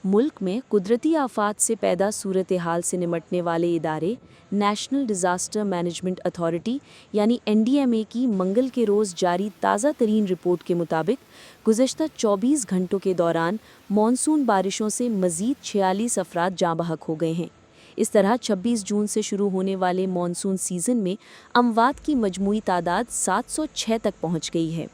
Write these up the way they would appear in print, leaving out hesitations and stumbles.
मुल्क में कुदरती आफात से पैदा सूरत हाल से निमटने वाले इदारे नेशनल डिज़ास्टर मैनेजमेंट अथॉरिटी यानी NDMA की मंगल के रोज़ जारी ताज़ा तरीन रिपोर्ट के मुताबिक गुज़श्ता 24 घंटों के दौरान मॉनसून बारिशों से मज़ीद 46 अफराद जाँ बहक हो गए हैं। इस तरह 26 जून से शुरू होने वाले मॉनसून सीज़न में अमवात की मजमूई तादाद 706 तक पहुँच गई है।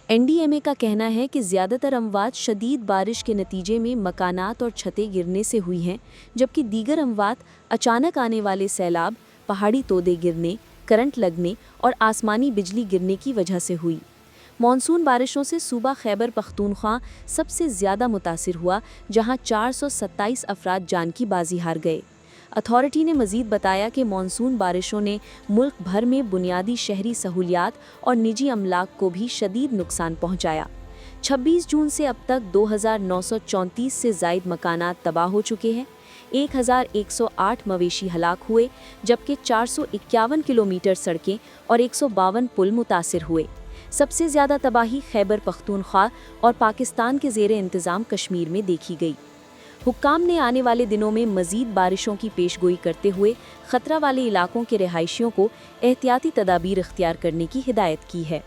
NDMA का कहना है कि ज़्यादातर अमवात शदीद बारिश के नतीजे में मकानात और छतें गिरने से हुई हैं, जबकि दीगर अमवात अचानक आने वाले सैलाब, पहाड़ी तोदे गिरने, करंट लगने और आसमानी बिजली गिरने की वजह से हुई। मॉनसून बारिशों से सूबा खैबर पख्तूनख्वा सबसे ज़्यादा मुतासिर हुआ, जहां 427 अफराद जान की बाजी हार गए। अथॉरिटी ने मज़ीद बताया कि मॉनसून बारिशों ने मुल्क भर में बुनियादी शहरी सहूलियात और निजी अमलाक को भी शदीद नुकसान पहुंचाया। 26 जून से अब तक 2934 से ज़ायद मकानात तबाह हो चुके हैं। 1108 मवेशी हलाक हुए, जबकि 451 किलोमीटर सड़कें और 152 पुल मुतासिर हुए। सबसे ज़्यादा तबाही खैबर पख्तूनख्वा और पाकिस्तान के ज़ेरे इंतज़ाम कश्मीर में देखी गई। हुक्काम ने आने वाले दिनों में मज़ीद बारिशों की पेशगोई करते हुए ख़तरा वाले इलाकों के रिहायशियों को एहतियाती तदाबीर इख्तियार करने की हिदायत की है।